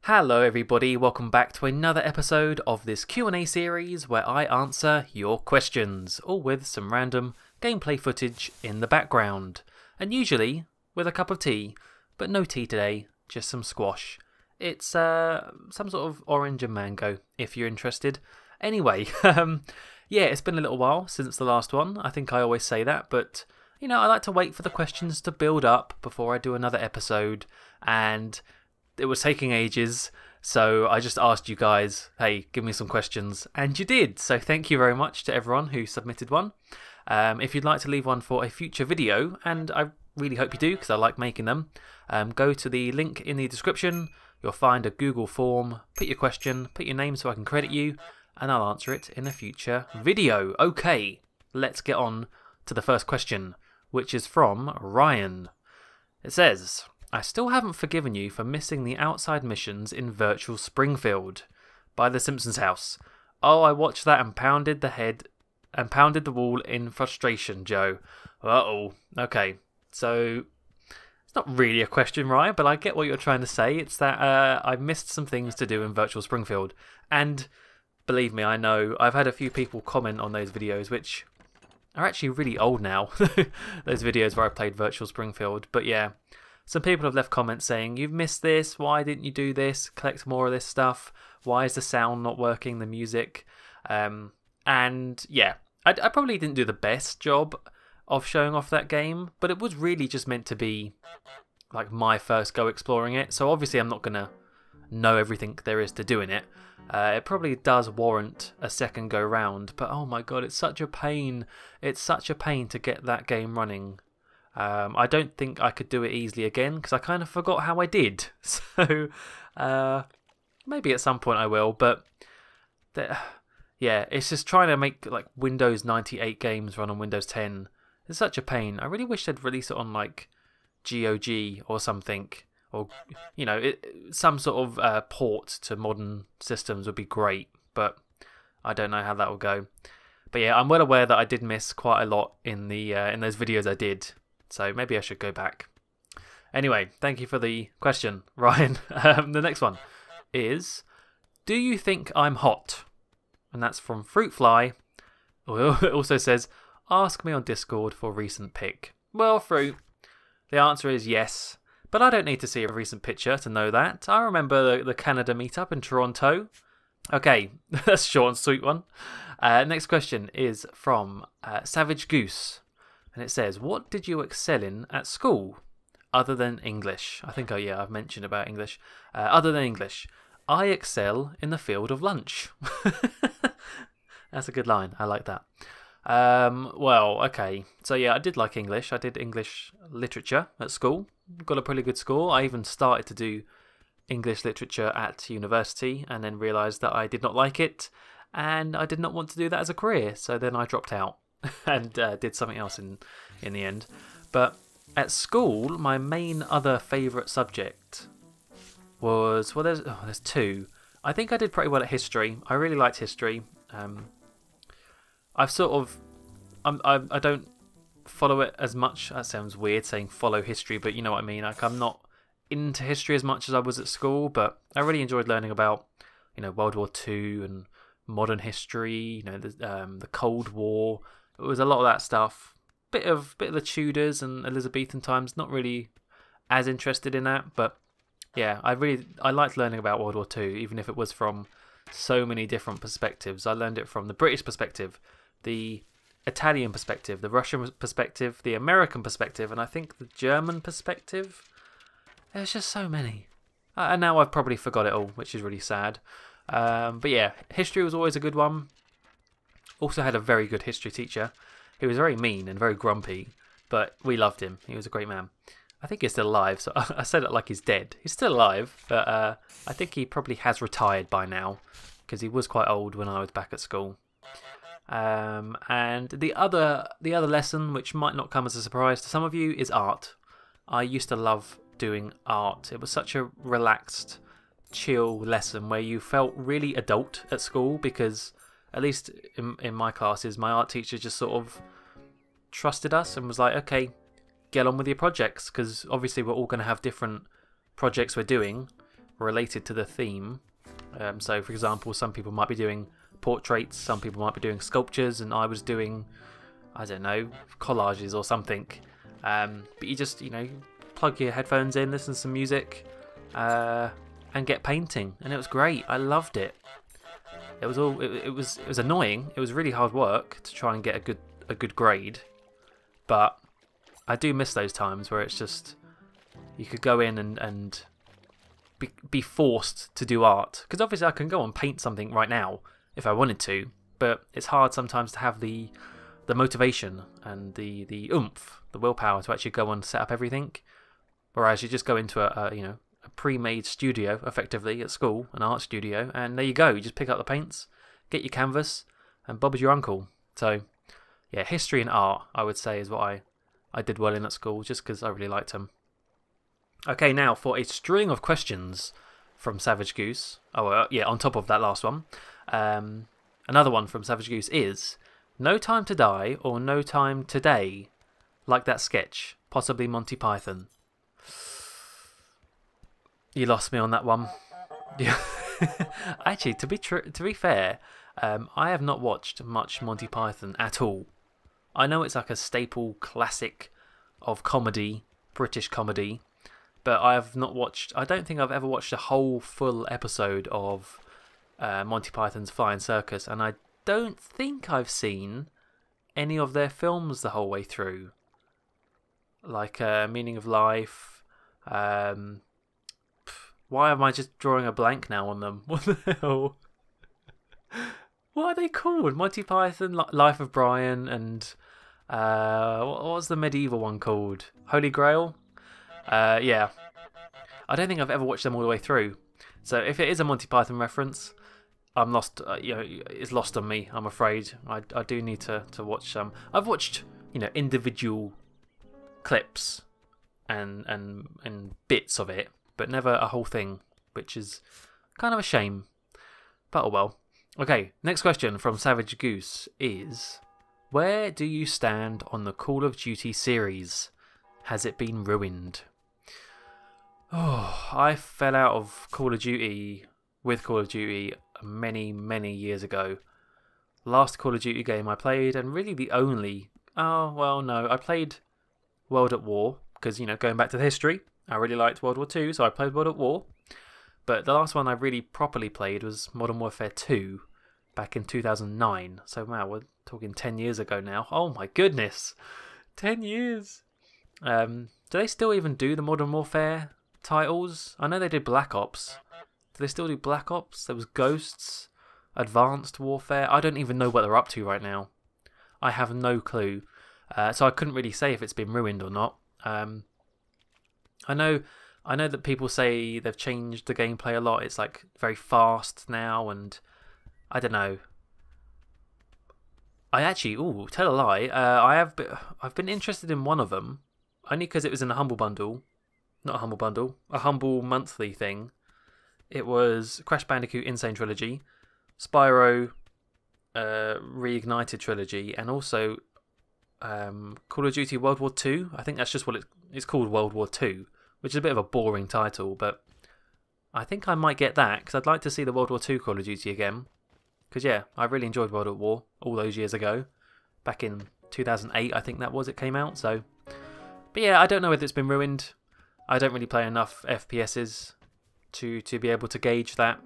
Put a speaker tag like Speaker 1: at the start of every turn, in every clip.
Speaker 1: Hello everybody, welcome back to another episode of this Q&A series where I answer your questions, all with some random gameplay footage in the background. And usually with a cup of tea, but no tea today, just some squash. It's some sort of orange and mango, if you're interested. Anyway, yeah, it's been a little while since the last one. I think I always say that, but you know, I like to wait for the questions to build up before I do another episode, and it was taking ages, so I just asked you guys, hey, give me some questions, and you did. So thank you very much to everyone who submitted one. If you'd like to leave one for a future video, and I really hope you do because I like making them, go to the link in the description. You'll find a Google form, put your question, put your name so I can credit you, and I'll answer it in a future video. Okay, let's get on to the first question, which is from Ryan. It says, I still haven't forgiven you for missing the outside missions in Virtual Springfield by the Simpsons house. Oh, I watched that and pounded the wall in frustration, Joe. Uh-oh. Okay, so it's not really a question, right? But I get what you're trying to say. It's that I missed some things to do in Virtual Springfield. And believe me, I know I've had a few people comment on those videos, which are actually really old now. Those videos where I played Virtual Springfield. But yeah, some people have left comments saying, you've missed this, why didn't you do this, collect more of this stuff, why is the sound not working, the music, and yeah, I probably didn't do the best job of showing off that game, but it was really just meant to be like my first go exploring it, so obviously I'm not going to know everything there is to do in it. It probably does warrant a second go round, but oh my god, it's such a pain, to get that game running. I don't think I could do it easily again because I kind of forgot how I did. So maybe at some point I will, but yeah, it's just trying to make like Windows 98 games run on Windows 10. It's such a pain. I really wish they'd release it on like GOG or something, or you know, some sort of port to modern systems would be great, but I don't know how that will go. But yeah, I'm well aware that I did miss quite a lot in the in those videos I did. So maybe I should go back. Anyway, thank you for the question, Ryan. The next one is, do you think I'm hot? And that's from Fruitfly. It also says, ask me on Discord for recent pic. Well, Fruit, the answer is yes. But I don't need to see a recent picture to know that. I remember the Canada meetup in Toronto. Okay, that's a short and sweet one. Next question is from Savage Goose. And it says, what did you excel in at school other than English? I think, oh yeah, I've mentioned about English. Other than English, I excel in the field of lunch. That's a good line. I like that. Well, okay. So yeah, I did like English. I did English literature at school. Got a pretty good score. I even started to do English literature at university and then realised that I did not like it. And I did not want to do that as a career. So then I dropped out. And did something else in the end. But at school, my main other favourite subject was, well, there's two. I think I did pretty well at history. I really liked history. I've sort of, I don't follow it as much. That sounds weird saying follow history, but you know what I mean. Like, I'm not into history as much as I was at school, but I really enjoyed learning about, you know, World War II and modern history. You know, the Cold War. It was a lot of that stuff. Bit of the Tudors and Elizabethan times. Not really as interested in that, but yeah, I liked learning about World War II, even if it was from so many different perspectives. I learned it from the British perspective, the Italian perspective, the Russian perspective, the American perspective, and I think the German perspective. There's just so many, and now I've probably forgot it all, which is really sad. But yeah, history was always a good one. Also had a very good history teacher. He was very mean and very grumpy, but we loved him. He was a great man. I think he's still alive, so I said it like he's dead. He's still alive, but I think he probably has retired by now, because he was quite old when I was back at school. And the other lesson, which might not come as a surprise to some of you, is art. I used to love doing art. It was such a relaxed, chill lesson where you felt really adult at school, because at least in my classes, my art teacher just sort of trusted us and was like, okay, get on with your projects, because obviously we're all going to have different projects we're doing, related to the theme. So, for example, some people might be doing portraits, some people might be doing sculptures, and I was doing, I don't know, collages or something. But you just, plug your headphones in, listen to some music, and get painting, and it was great. I loved it. It was annoying. It was really hard work to try and get a good grade, but I do miss those times where it's just you could go in and be forced to do art, because obviously I can go and paint something right now if I wanted to, but it's hard sometimes to have the motivation and the oomph, the willpower to actually go and set up everything. Whereas you just go into a pre-made studio, effectively, at school, an art studio, and there you go. You just pick up the paints, get your canvas, and Bob is your uncle. So, yeah, history and art, I would say, is what I did well in at school, just because I really liked them. Okay, now for a string of questions from Savage Goose. Oh, yeah, on top of that last one. Another one from Savage Goose is, No Time to Die or No Time Today? Like that sketch, possibly Monty Python. You lost me on that one. Yeah. Actually, to be fair, I have not watched much Monty Python at all. I know it's like a staple classic of comedy, British comedy, but I have not watched. I don't think I've ever watched a whole full episode of Monty Python's Flying Circus, and I don't think I've seen any of their films the whole way through, like Meaning of Life. Why am I just drawing a blank now on them? What the hell? What are they called? Monty Python, Life of Brian, and what was the medieval one called? Holy Grail? Yeah. I don't think I've ever watched them all the way through. So if it is a Monty Python reference, I'm lost. It's lost on me, I'm afraid. I do need to watch some. I've watched, individual clips and bits of it, but never a whole thing, which is kind of a shame. But oh well. Okay, next question from Savage Goose is, where do you stand on the Call of Duty series? Has it been ruined? Oh, I fell out of Call of Duty many, many years ago. Last Call of Duty game I played, and really the only... Oh, well, no, I played World at War, because, going back to the history, I really liked World War II, so I played World at War. But the last one I really properly played was Modern Warfare 2 back in 2009. So, wow, we're talking 10 years ago now. Oh my goodness! 10 years! Do they still even do the Modern Warfare titles? I know they did Black Ops. Do they still do Black Ops? There was Ghosts, Advanced Warfare. I don't even know what they're up to right now. I have no clue. So I couldn't really say if it's been ruined or not. I know that people say they've changed the gameplay a lot. It's like very fast now, and I don't know. I actually, tell a lie. I've been interested in one of them, only because it was in a humble bundle, not a humble bundle, a humble monthly thing. It was Crash Bandicoot Insane Trilogy, Spyro Reignited Trilogy, and also Call of Duty World War II. I think that's just what it's called, World War II, which is a bit of a boring title, but I think I might get that, because I'd like to see the World War II Call of Duty again. Because, yeah, I really enjoyed World at War all those years ago. Back in 2008, I think that was, it came out. So, but yeah, I don't know whether it's been ruined. I don't really play enough FPSs to be able to gauge that.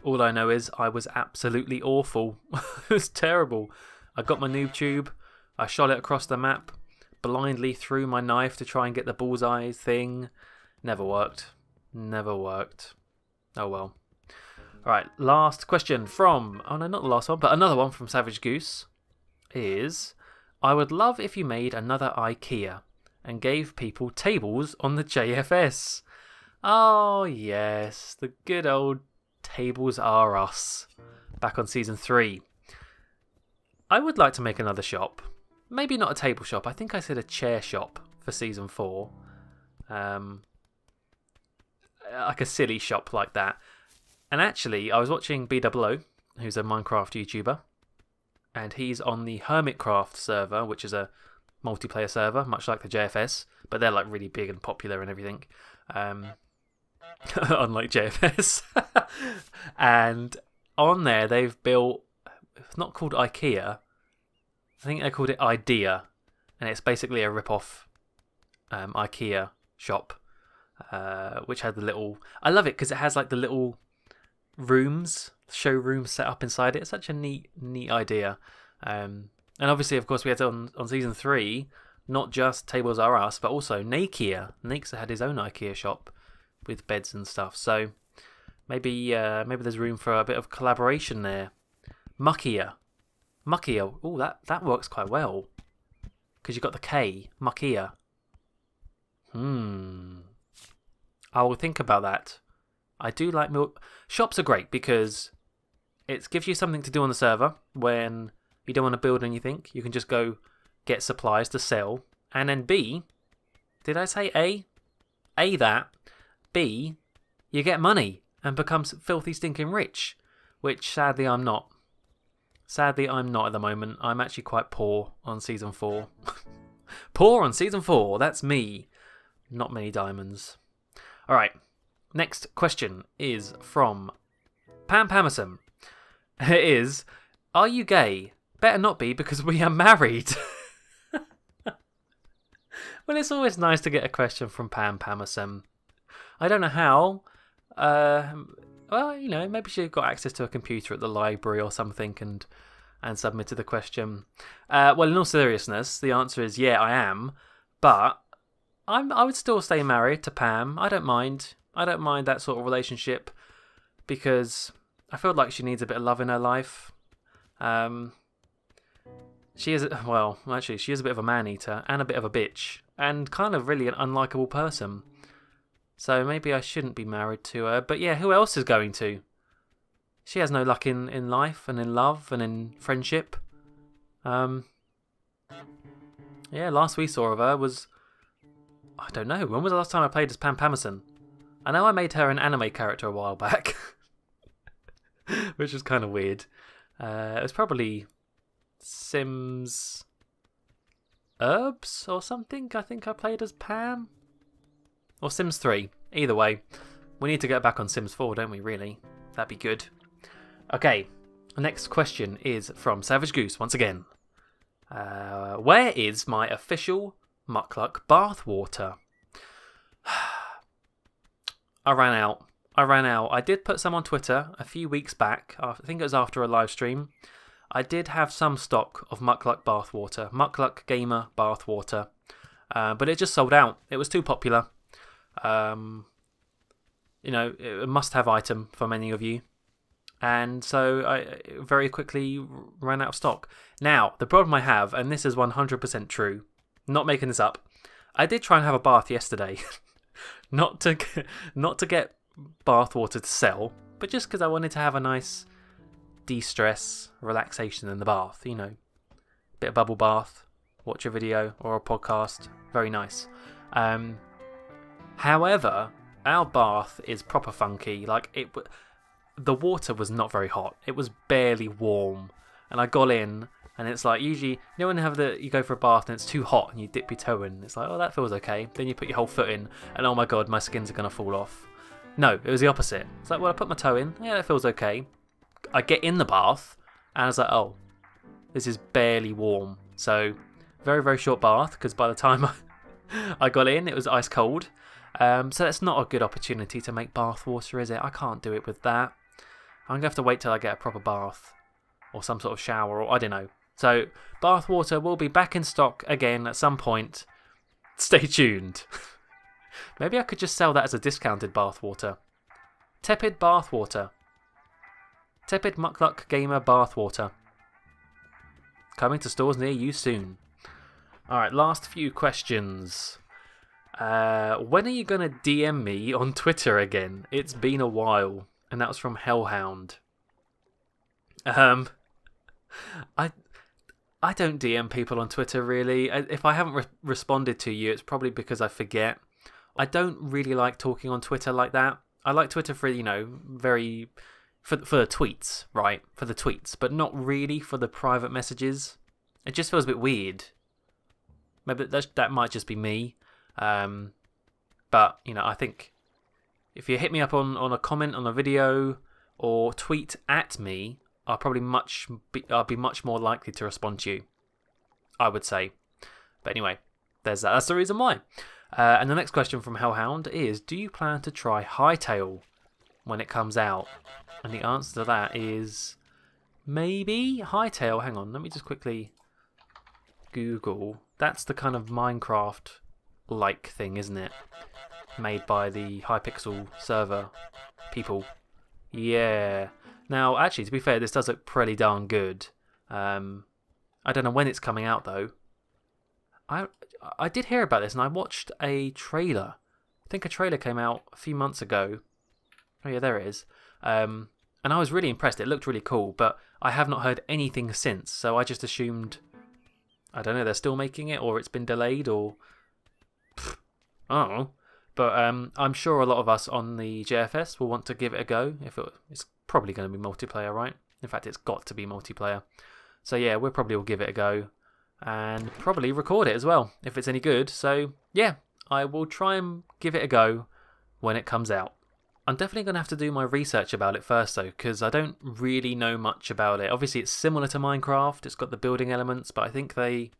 Speaker 1: All I know is I was absolutely awful. It was terrible. I got my noob tube. I shot it across the map. Blindly threw my knife to try and get the bullseye thing. Never worked. Never worked. Oh well. Alright, last question from... Oh no, not the last one, but another one from Savage Goose is... I would love if you made another IKEA and gave people tables on the JFS. Oh yes, the good old Tables Are Us. Back on Season 3. I would like to make another shop. Maybe not a table shop. I think I said a chair shop for Season 4. Like a silly shop like that. And actually, I was watching BWO, who's a Minecraft YouTuber, and he's on the Hermitcraft server, which is a multiplayer server, much like the JFS, but they're like really big and popular and everything. unlike JFS. And on there they've built, it's not called IKEA, I think they called it Idea, and it's basically a rip-off IKEA shop, which had the little, I love it because it has like the little rooms, showrooms set up inside it. It's such a neat idea. And obviously, of course, we had on season 3, not just Tables Are Us, but also Nakia. Nakes had his own IKEA shop with beds and stuff. So maybe there's room for a bit of collaboration there. Muckia. Oh, that works quite well because you've got the K. Muckia. I will think about that. I do like shops are great because it gives you something to do on the server when you don't want to build anything. You can just go get supplies to sell, and then B, did I say A? A that. B, you get money and becomes filthy stinking rich, which sadly I'm not. Sadly I'm not at the moment. I'm actually quite poor on season 4. Poor on season 4, that's me. Not many diamonds. Alright, next question is from Pam Pamerson. It is, are you gay? Better not be because we are married. Well, it's always nice to get a question from Pam Pamerson. I don't know how. Well, you know, maybe she got access to a computer at the library or something and submitted the question. Well, in all seriousness, the answer is yeah, I am. But I would still stay married to Pam. I don't mind. I don't mind that sort of relationship because I feel like she needs a bit of love in her life. She is, well, actually, she is a bit of a man-eater and a bit of a bitch and kind of really an unlikable person. So maybe I shouldn't be married to her. But yeah, who else is going to? She has no luck in life and in love and in friendship. Yeah, last we saw of her was, I don't know, when was the last time I played as Pam Pamerson? I know I made her an anime character a while back, which was kind of weird. It was probably Sims Herbs or something. I think I played as Pam. Or Sims 3. Either way, we need to get back on Sims 4, don't we, really? That'd be good. Okay, the next question is from Savage Goose, once again. Where is my official Muckluck bathwater? I ran out. I did put some on Twitter a few weeks back. I think it was after a live stream. I did have some stock of Muckluck bathwater. Muckluck Gamer bathwater. But it just sold out. It was too popular. You know, a must-have item for many of you. And so I very quickly ran out of stock. Now, the problem I have, and this is 100% true, not making this up, I did try and have a bath yesterday. not to get bath water to sell, but just because I wanted to have a nice de-stress, relaxation in the bath, you know. Bit of bubble bath, watch a video or a podcast, very nice. However, our bath is proper funky. Like, the water was not very hot. It was barely warm. And I got in, and it's like, usually, you know when you go for a bath and it's too hot and you dip your toe in, it's like, oh, that feels okay. Then you put your whole foot in, and oh my god, my skins are going to fall off. No, it was the opposite. It's like, well, I put my toe in, yeah, that feels okay. I get in the bath, and I was like, oh, this is barely warm. So, very, very short bath, because by the time I got in, it was ice cold. So that's not a good opportunity to make bath water, is it? I can't do it with that. I'm going to have to wait till I get a proper bath or some sort of shower, or I don't know. So bath water will be back in stock again at some point. Stay tuned. Maybe I could just sell that as a discounted bath water. Tepid bath water. Tepid Muckluck Gamer bath water. Coming to stores near you soon. Alright, last few questions. When are you going to DM me on Twitter again? It's been a while. And that was from Hellhound. I don't DM people on Twitter, really. If I haven't responded to you, it's probably because I forget. I don't really like talking on Twitter like that. I like Twitter for, you know, for the tweets, right? For the tweets, but not really for the private messages. It just feels a bit weird. Maybe that might just be me. But, you know, I think if you hit me up on a comment on a video or tweet at me, I'll be much more likely to respond to you, I would say. But anyway, there's that. That's the reason why. And the next question from Hellhound is, do you plan to try Hightail when it comes out? And the answer to that is maybe. Hightail, hang on, let me just quickly Google. That's the kind of Minecraft-like thing, isn't it? Made by the Hypixel server people. Yeah. Now, actually, to be fair, this does look pretty darn good. I don't know when it's coming out, though. I did hear about this, and I watched a trailer. I think a trailer came out a few months ago. Oh, yeah, there it is. And I was really impressed. It looked really cool, but I have not heard anything since, so I just assumed, I don't know, they're still making it, or it's been delayed, or I don't know. But I'm sure a lot of us on the JFS will want to give it a go. It's probably going to be multiplayer, right? In fact, it's got to be multiplayer. So yeah, we'll probably will give it a go. And probably record it as well, if it's any good. So yeah, I will try and give it a go when it comes out. I'm definitely going to have to do my research about it first though, because I don't really know much about it. Obviously it's similar to Minecraft, it's got the building elements, but I think they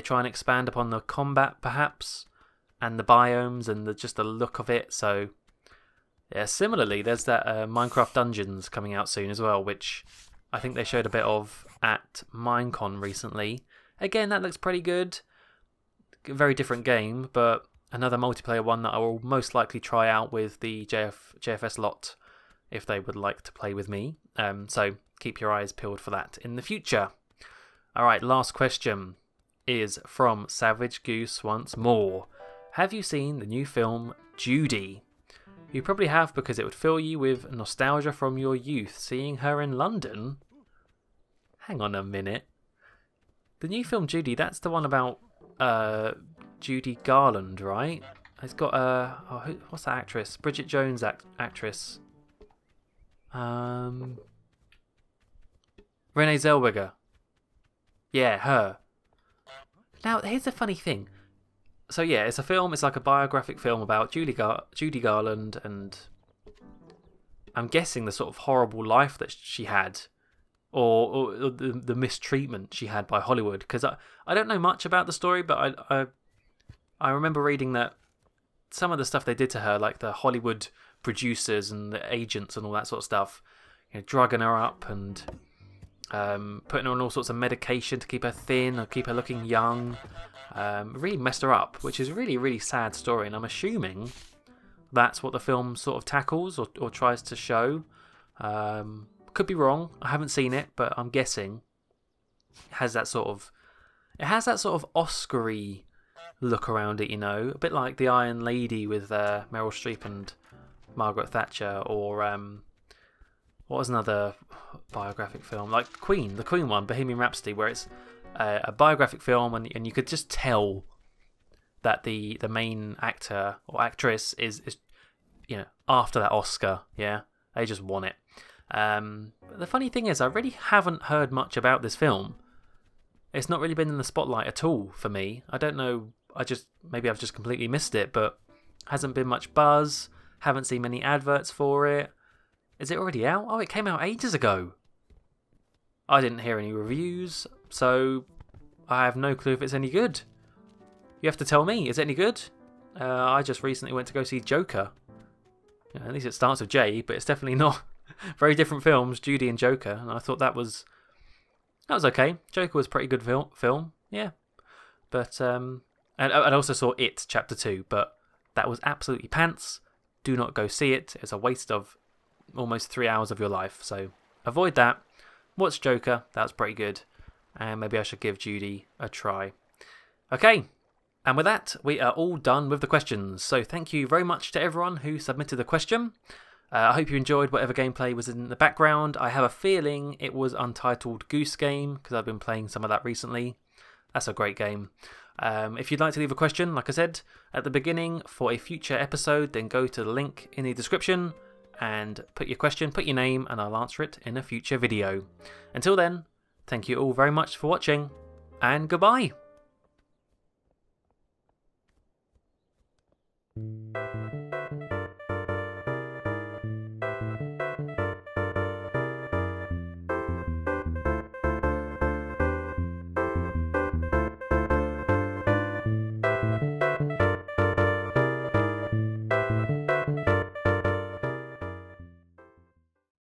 Speaker 1: try and expand upon the combat perhaps, and the biomes and just the look of it. So yeah, similarly there's that Minecraft Dungeons coming out soon as well, which I think they showed a bit of at Minecon recently. Again, that looks pretty good. Very different game, but another multiplayer one that I will most likely try out with the JFS lot if they would like to play with me. So keep your eyes peeled for that in the future. Alright, last question is from Savage Goose once more. Have you seen the new film Judy? You probably have, because it would fill you with nostalgia from your youth seeing her in London. Hang on a minute. The new film Judy, that's the one about Judy Garland, right? It's got what's that actress? Bridget Jones actress. Renee Zellweger. Yeah, her. Now, here's the funny thing. So yeah, it's a film. It's like a biographic film about Judy Garland, and I'm guessing the sort of horrible life that she had, or the mistreatment she had by Hollywood. Because I don't know much about the story, but I remember reading that some of the stuff they did to her, like the Hollywood producers and the agents and all that sort of stuff, you know, drugging her up and putting her on all sorts of medication to keep her thin or keep her looking young. Really messed her up, which is a really, really sad story, and I'm assuming that's what the film sort of tackles or tries to show. Could be wrong, I haven't seen it, but I'm guessing it has that sort of Oscar-y look around it, you know, a bit like The Iron Lady with Meryl Streep and Margaret Thatcher, or what was another biographic film, like the Queen one, Bohemian Rhapsody, where it's a biographic film, and you could just tell that the main actor or actress is you know, after that Oscar, yeah, they just won it. The funny thing is, I really haven't heard much about this film. It's not really been in the spotlight at all for me. I don't know, maybe I've just completely missed it, but hasn't been much buzz, haven't seen many adverts for it. Is it already out? Oh, it came out ages ago. I didn't hear any reviews, so I have no clue if it's any good. You have to tell me, is it any good? I just recently went to go see Joker. You know, at least it starts with J, but it's definitely not. Very different films, Judy and Joker, and I thought that was okay. Joker was a pretty good film, yeah. But and I also saw It Chapter 2, but that was absolutely pants. Do not go see it. It's a waste of almost 3 hours of your life, so avoid that. Watch Joker, that was pretty good, and maybe I should give Judy a try. Okay, and with that, we are all done with the questions, so thank you very much to everyone who submitted a question. I hope you enjoyed whatever gameplay was in the background. I have a feeling it was Untitled Goose Game, because I've been playing some of that recently. That's a great game. If you'd like to leave a question, like I said at the beginning, for a future episode, then go to the link in the description and put your question, put your name, and I'll answer it in a future video. Until then, thank you all very much for watching, and goodbye!